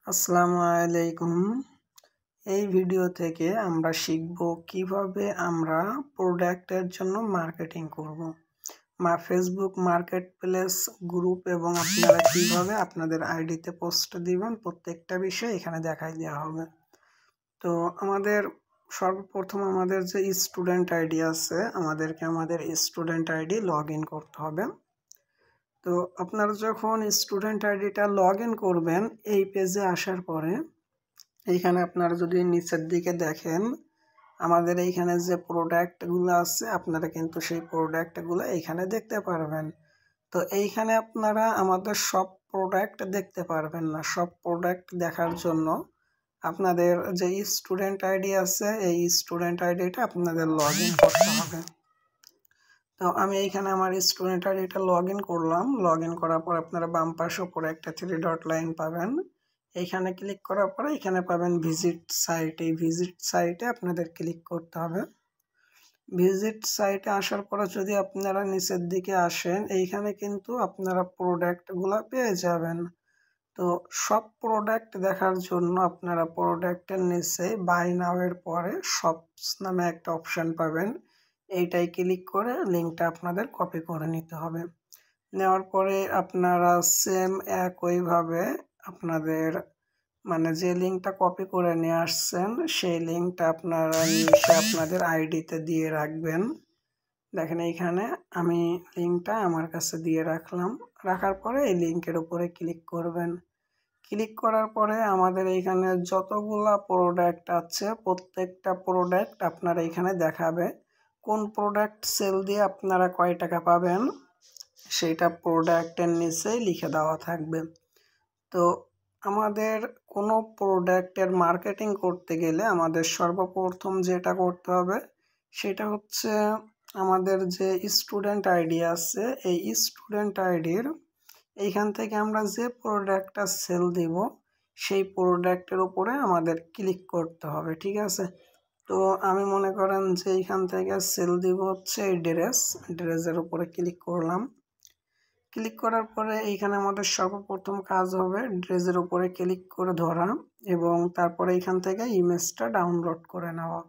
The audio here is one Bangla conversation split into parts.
আসসালামু আলাইকুম। এই ভিডিও থেকে আমরা শিখব কিভাবে আমরা প্রোডাক্টের জন্য মার্কেটিং করব। ফেসবুক মার্কেটপ্লেস গ্রুপ এবং আপনারা কিভাবে আপনাদের আইডিতে পোস্ট দিবেন প্রত্যেকটা বিষয় এখানে দেখাই দেওয়া হবে। তো আমাদের সর্বপ্রথম আমাদের যে স্টুডেন্ট আইডি আছে আমাদেরকে আমাদের স্টুডেন্ট আইডি লগ ইন করতে হবে। তো আপনারা যখন স্টুডেন্ট আইডিটা লগ ইন করবেন এই পেজে আসার পরে এইখানে আপনারা যদি নিচের দিকে দেখেন আমাদের এইখানে যে প্রোডাক্টগুলো আছে আপনারা কিন্তু সেই প্রোডাক্টগুলো এইখানে দেখতে পারবেন। তো এইখানে আপনারা আমাদের সব প্রোডাক্ট দেখতে পারবেন না। সব প্রোডাক্ট দেখার জন্য আপনাদের যে স্টুডেন্ট আইডি আছে এই স্টুডেন্ট আইডিটা আপনাদের লগ ইন করতে হবে। তো আমি এইখানে আমার স্টুডেন্ট আইডিটা লগ ইন করলাম। লগ ইন করার পর আপনারা বাম পাশে উপরে একটা 3 ডট লাইন পাবেন। এইখানে ক্লিক করার পরে এখানে পাবেন ভিজিট সাইট। এই ভিজিট সাইটে আপনাদের ক্লিক করতে হবে। ভিজিট সাইটে আসার পরে যদি আপনারা নিচের দিকে আসেন এইখানে কিন্তু আপনারা প্রোডাক্টগুলো পেয়ে যাবেন। তো সব প্রোডাক্ট দেখার জন্য আপনারা প্রোডাক্টের নিচে বাই নাও এর পরে শপস নামে একটা অপশান পাবেন। এইটাই ক্লিক করে লিঙ্কটা আপনাদের কপি করে নিতে হবে। নেওয়ার পরে আপনারা সেম একইভাবে আপনাদের যে লিঙ্কটা কপি করে নিয়ে আসছেন সেই লিঙ্কটা আপনারা নিচে আপনাদের আইডিতে দিয়ে রাখবেন। দেখেন এইখানে আমি লিঙ্কটা আমার কাছে দিয়ে রাখলাম। রাখার পরে এই লিঙ্কের উপরে ক্লিক করবেন। ক্লিক করার পরে আমাদের এইখানে যতগুলা প্রোডাক্ট আছে প্রত্যেকটা প্রোডাক্ট আপনারা এখানে দেখাবে। কোন প্রোডাক্ট সেল দিয়ে আপনারা কয় টাকা পাবেন সেইটা প্রোডাক্টের নিচেই লিখে দেওয়া থাকবে। তো আমাদের কোনো প্রোডাক্টের মার্কেটিং করতে গেলে আমাদের সর্বপ্রথম যেটা করতে হবে সেটা হচ্ছে আমাদের যে স্টুডেন্ট আইডি আছে এই স্টুডেন্ট আইডির এইখান থেকে আমরা যে প্রোডাক্টটা সেল দিব সেই প্রোডাক্টের উপরে আমাদের ক্লিক করতে হবে, ঠিক আছে। তো আমি মনে করেন যে এইখান থেকে সেল দিব হচ্ছে এই ড্রেসের উপরে ক্লিক করলাম। ক্লিক করার পরে এইখানে আমাদের সর্বপ্রথম কাজ হবে ড্রেসের উপরে ক্লিক করে ধরা এবং তারপরে এইখান থেকে ইমেজটা ডাউনলোড করে নেওয়া।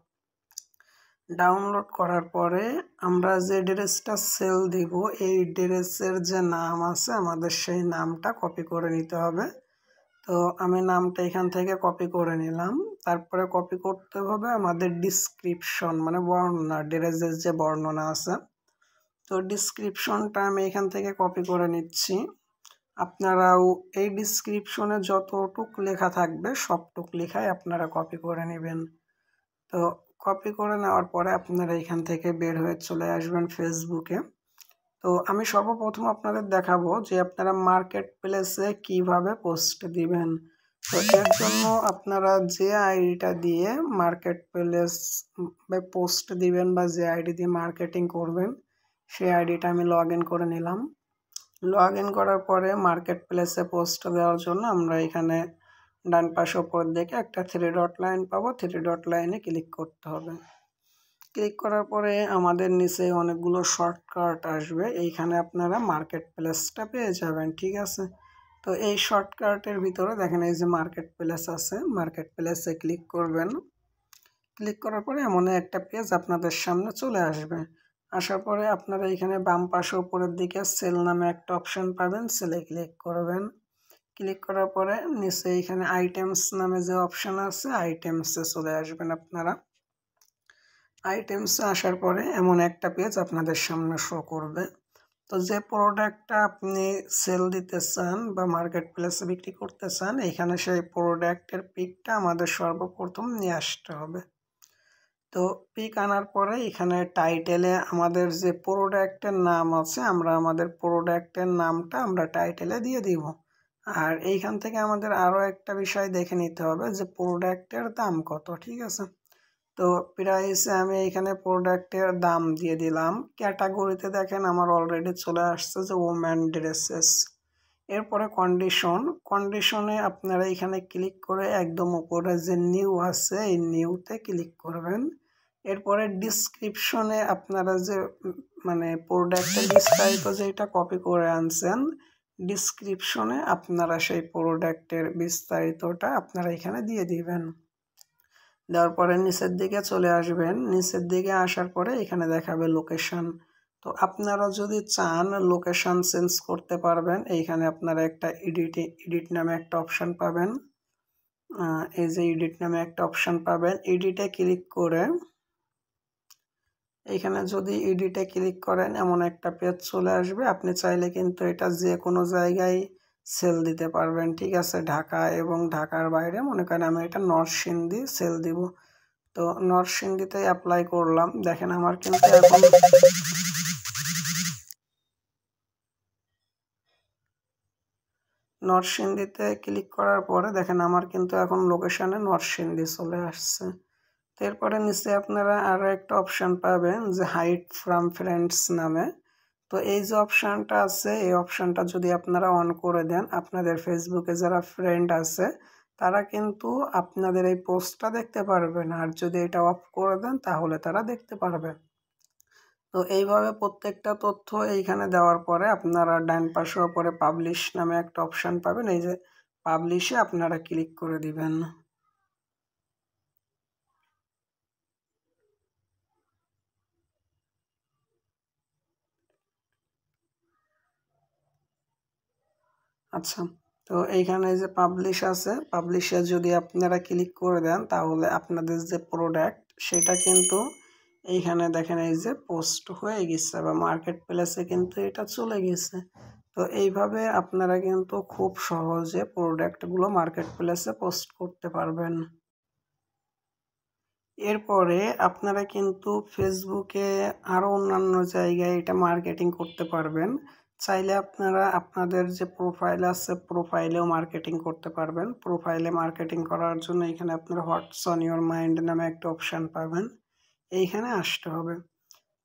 ডাউনলোড করার পরে আমরা যে ড্রেসটা সেল দিব এই ড্রেসের যে নাম আছে আমাদের সেই নামটা কপি করে নিতে হবে। তো আমি নামটা এখান থেকে কপি করে নিলাম। তারপরে কপি করতে হবে আমাদের ডিসক্রিপশন বর্ণনা, ড্রেসের যে বর্ণনা আছে তো ডিসক্রিপশনটা আমি এখান থেকে কপি করে নিচ্ছি। আপনারাও এই ডিসক্রিপশনে যতটুক লেখা থাকবে সবটুক লেখাই আপনারা কপি করে নেবেন। তো কপি করে নেওয়ার পরে আপনারা এখান থেকে বের হয়ে চলে আসবেন ফেসবুকে। তো আমি সর্বপ্রথম আপনাদের দেখাবো যে আপনারা মার্কেট প্লেসে কীভাবে পোস্ট দিবেন। তো এর জন্য আপনারা যে আইডিটা দিয়ে মার্কেট প্লেস পোস্ট দিবেন বা যে আইডি দিয়ে মার্কেটিং করবেন সেই আইডিটা আমি লগ ইন করে নিলাম। লগ ইন করার পরে মার্কেট প্লেসে পোস্ট দেওয়ার জন্য আমরা এখানে ডান পাশে উপর দিকে একটা 3 ডট লাইন পাবো। 3 ডট লাইনে ক্লিক করতে হবে। ক্লিক করার পরে আমাদের নিচে অনেকগুলো শর্টকাট আসবে, এইখানে আপনারা মার্কেট প্লেসটা পেয়ে যাবেন, ঠিক আছে। তো এই শর্টকাটের ভিতরে দেখেন এই যে মার্কেট প্লেস আছে, মার্কেট প্লেসে ক্লিক করবেন। ক্লিক করার পরে এমন একটা পেজ আপনাদের সামনে চলে আসবে। আসার পরে আপনারা এখানে বাম পাশে উপরের দিকে সেল নামে একটা অপশান পাবেন, সেলে ক্লিক করবেন। ক্লিক করার পরে নিচে এখানে আইটেমস নামে যে অপশান আছে আইটেমসে চলে আসবেন আপনারা। আইটেমসে আসার পরে এমন একটা পেজ আপনাদের সামনে শো করবে। তো যে প্রোডাক্টটা আপনি সেল দিতে চান বা মার্কেট প্লেসে বিক্রি করতে চান এখানে সেই প্রোডাক্টের পিকটা আমাদের সর্বপ্রথম নিয়ে আসতে হবে। তো পিক আনার পরে এখানে টাইটেলে আমাদের যে প্রোডাক্টের নাম আছে আমরা আমাদের প্রোডাক্টের নামটা আমরা টাইটেলে দিয়ে দিব। আর এইখান থেকে আমাদের আরও একটা বিষয় দেখে নিতে হবে যে প্রোডাক্টের দাম কত, ঠিক আছে। তো প্রাইসে আমি এখানে প্রোডাক্টের দাম দিয়ে দিলাম। ক্যাটাগরিতে দেখেন আমার অলরেডি চলে আসছে যে ওম্যান ড্রেসেস। এরপরে কন্ডিশনে আপনারা এখানে ক্লিক করে একদম উপরে যে নিউ আছে এই নিউতে ক্লিক করবেন। এরপরে ডিসক্রিপশনে আপনারা যে প্রোডাক্টের বিস্তারিত যেটা কপি করে আনছেন ডিসক্রিপশনে আপনারা সেই প্রোডাক্টের বিস্তারিতটা আপনারা এখানে দিয়ে দিবেন। দেওয়ার পরে নিচের দিকে চলে আসবেন। নিচের দিকে আসার পরে এখানে দেখাবে লোকেশন। তো আপনারা যদি চান লোকেশন চেঞ্জ করতে পারবেন। এইখানে আপনারা একটা এডিট নামে একটা অপশান পাবেন। এই যে এডিট নামে একটা অপশান পাবেন, এডিটে ক্লিক করে এইখানে যদি এডিটে ক্লিক করেন এমন একটা পেজ চলে আসবে। আপনি চাইলে কিন্তু এটা যে কোনো জায়গায় সেল দিতে পারবেন, ঠিক আছে। ঢাকা এবং ঢাকার বাইরে, মনে করেন আমি এটা নরসিংদী সেল দিব। তো নরসিংদীতে অ্যাপ্লাই করলাম। দেখেন আমার কিন্তু এখন নরসিংদীতে ক্লিক করার পরে দেখেন আমার কিন্তু এখন লোকেশনে নরসিংদী চলে আসছে। এরপরে নিচে আপনারা আরও একটা অপশান পাবেন যে হাইড ফ্রম ফ্রেন্ডস নামে। তো এই যে অপশানটা আছে, এই অপশানটা যদি আপনারা অন করে দেন, আপনাদের ফেসবুকে যারা ফ্রেন্ড আছে তারা কিন্তু আপনাদের এই পোস্টটা দেখতে পারবে না। আর যদি এটা অফ করে দেন তাহলে তারা দেখতে পারবে। তো এইভাবে প্রত্যেকটা তথ্য এইখানে দেওয়ার পরে আপনারা ডান পাশে ওপরে পাবলিশ নামে একটা অপশান পাবেন। এই যে পাবলিশে আপনারা ক্লিক করে দিবেন। আচ্ছা, তো এইখানে যে পাবলিশ আছে, পাবলিশে যদি আপনারা ক্লিক করে দেন তাহলে আপনাদের যে প্রোডাক্ট সেটা কিন্তু এইখানে দেখেন এই যে পোস্ট হয়ে গেছে বা মার্কেট প্লেসে কিন্তু এটা চলে গেছে। তো এইভাবে আপনারা কিন্তু খুব সহজে প্রোডাক্টগুলো মার্কেট প্লেসে পোস্ট করতে পারবেন। এরপরে আপনারা কিন্তু ফেসবুকে আরও অন্যান্য জায়গায় এটা মার্কেটিং করতে পারবেন। চাইলে আপনারা আপনাদের যে প্রোফাইল আছে প্রোফাইলেও মার্কেটিং করতে পারবেন। প্রোফাইলে মার্কেটিং করার জন্য এখানে আপনারা হোয়াটস অন ইওর মাইন্ড নামে একটা অপশান পাবেন, এইখানে আসতে হবে।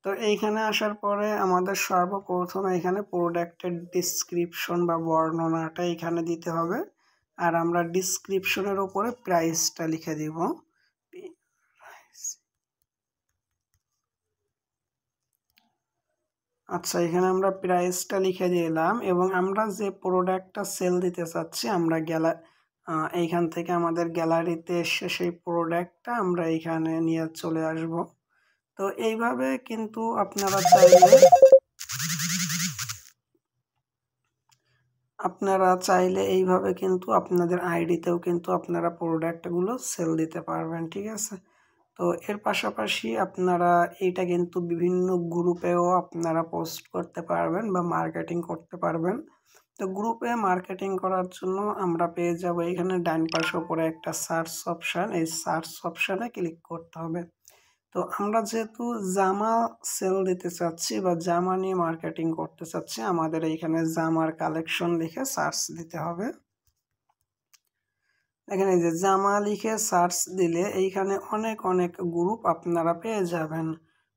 তো এইখানে আসার পরে আমাদের সর্বপ্রথম এখানে প্রোডাক্টের ডিসক্রিপশন বা বর্ণনাটা এখানে দিতে হবে। আর আমরা ডিসক্রিপশনের উপরে প্রাইসটা লিখে দিব। আচ্ছা, এখানে আমরা প্রাইসটা লিখে দিলাম এবং আমরা যে প্রোডাক্টটা সেল দিতে চাচ্ছি আমরা এইখান থেকে আমাদের গ্যালারিতে এসে সেই প্রোডাক্টটা আমরা এইখানে নিয়ে চলে আসব। তো এইভাবে কিন্তু আপনারা চাইলে এইভাবে কিন্তু আপনাদের আইডিতেও কিন্তু আপনারা প্রোডাক্টগুলো সেল দিতে পারবেন, ঠিক আছে। তো এর পাশাপাশি আপনারা এইটা কিন্তু বিভিন্ন গ্রুপেও আপনারা পোস্ট করতে পারবেন বা মার্কেটিং করতে পারবেন। তো গ্রুপে মার্কেটিং করার জন্য আমরা পেয়ে যাব এখানে ডান পাশে উপরে একটা সার্চ অপশান, এই সার্চ অপশানে ক্লিক করতে হবে। তো আমরা যেহেতু জামা সেল দিতে চাচ্ছি বা জামা নিয়ে মার্কেটিং করতে চাচ্ছি, আমাদের এইখানে জামার কালেকশন লিখে সার্চ দিতে হবে। এখানে যে জামা লিখে সার্চ দিলে এইখানে অনেক অনেক গ্রুপ আপনারা পেয়ে যাবেন।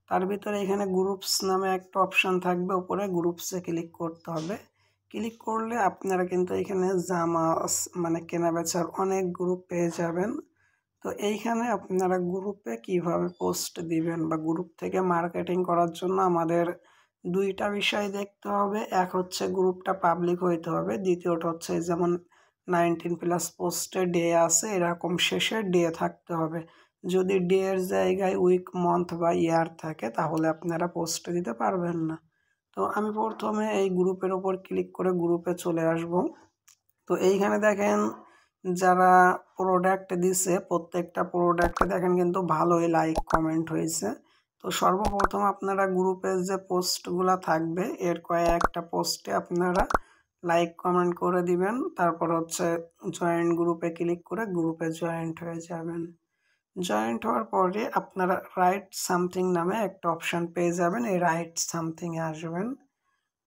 তার ভিতরে এখানে গ্রুপস নামে একটা অপশান থাকবে, উপরে গ্রুপসে ক্লিক করতে হবে। ক্লিক করলে আপনারা কিন্তু এখানে জামা মানে কেনাবেচার অনেক গ্রুপ পেয়ে যাবেন। তো এইখানে আপনারা গ্রুপে কিভাবে পোস্ট দিবেন বা গ্রুপ থেকে মার্কেটিং করার জন্য আমাদের দুইটা বিষয় দেখতে হবে। এক হচ্ছে গ্রুপটা পাবলিক হইতে হবে, দ্বিতীয়টা হচ্ছে যেমন 19+ পোস্টে ডে আছে এরকম শেষে ডে থাকতে হবে। যদি ডে এর জায়গায় উইক, মান্থ বা ইয়ার থাকে তাহলে আপনারা পোস্ট দিতে পারবেন না। তো আমি প্রথমে এই গ্রুপের ওপর ক্লিক করে গ্রুপে চলে আসব। তো এইখানে দেখেন যারা প্রোডাক্ট দিছে প্রত্যেকটা প্রোডাক্টে দেখেন কিন্তু ভালোই লাইক কমেন্ট হয়েছে। তো সর্বপ্রথম আপনারা গ্রুপের যে পোস্টগুলো থাকবে এর কয়েকটা পোস্টে আপনারা লাইক কমেন্ট করে দিবেন। তারপর হচ্ছে জয়েন গ্রুপে ক্লিক করে গ্রুপে জয়েন্ট হয়ে যাবেন। জয়েন্ট হওয়ার পরে আপনারা রাইট সামথিং নামে একটা অপশান পেয়ে যাবেন, এই রাইট সামথিংয়ে আসবেন।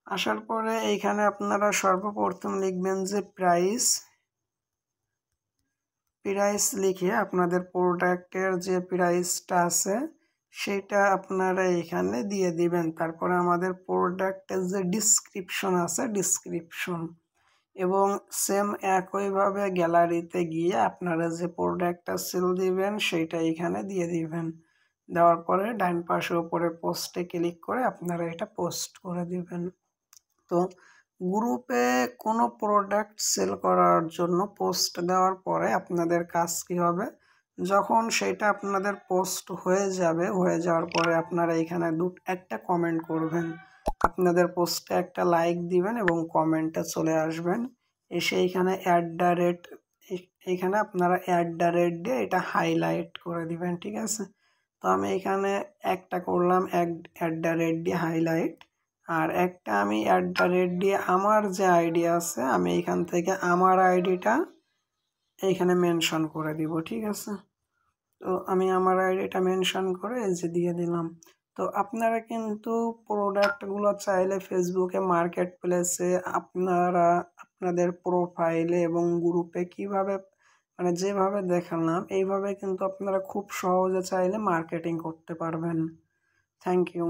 আসার পরে এইখানে আপনারা সর্বপ্রথম লিখবেন যে প্রাইস লিখে আপনাদের প্রোডাক্টের যে প্রাইসটা আছে সেটা আপনারা এখানে দিয়ে দিবেন। তারপরে আমাদের প্রোডাক্টের যে ডিসক্রিপশন আছে ডিসক্রিপশন এবং সেম একইভাবে গ্যালারিতে গিয়ে আপনারা যে প্রোডাক্টটা সেল দিবেন সেইটা এখানে দিয়ে দিবেন। দেওয়ার পরে ডান পাশে উপরে পোস্টে ক্লিক করে আপনারা এটা পোস্ট করে দিবেন। তো গ্রুপে কোনো প্রোডাক্ট সেল করার জন্য পোস্ট দেওয়ার পরে আপনাদের কাজ কী হবে, যখন সেটা আপনাদের পোস্ট হয়ে যাওয়ার পরে আপনারা এখানে একটা কমেন্ট করবেন, আপনাদের পোস্টে একটা লাইক দিবেন এবং কমেন্টে চলে আসবেন, এসে এইখানে এখানে আপনারা দিয়ে এটা হাইলাইট করে দিবেন, ঠিক আছে। তো আমি এখানে একটা করলাম দিয়ে হাইলাইট, আর একটা আমি দিয়ে আমার যে আইডি আছে আমি এখান থেকে আমার আইডিটা এইখানে মেনশন করে দিব, ঠিক আছে। তো আমি আমার আইডিটা মেনশন করে এই যে দিয়ে দিলাম। তো আপনারা কিন্তু প্রোডাক্টগুলো চাইলে ফেসবুকে মার্কেট প্লেসে আপনারা আপনাদের প্রোফাইলে এবং গ্রুপে কিভাবে মানে যেভাবে দেখালাম এইভাবে কিন্তু আপনারা খুব সহজে চাইলে মার্কেটিং করতে পারবেন। Thank you.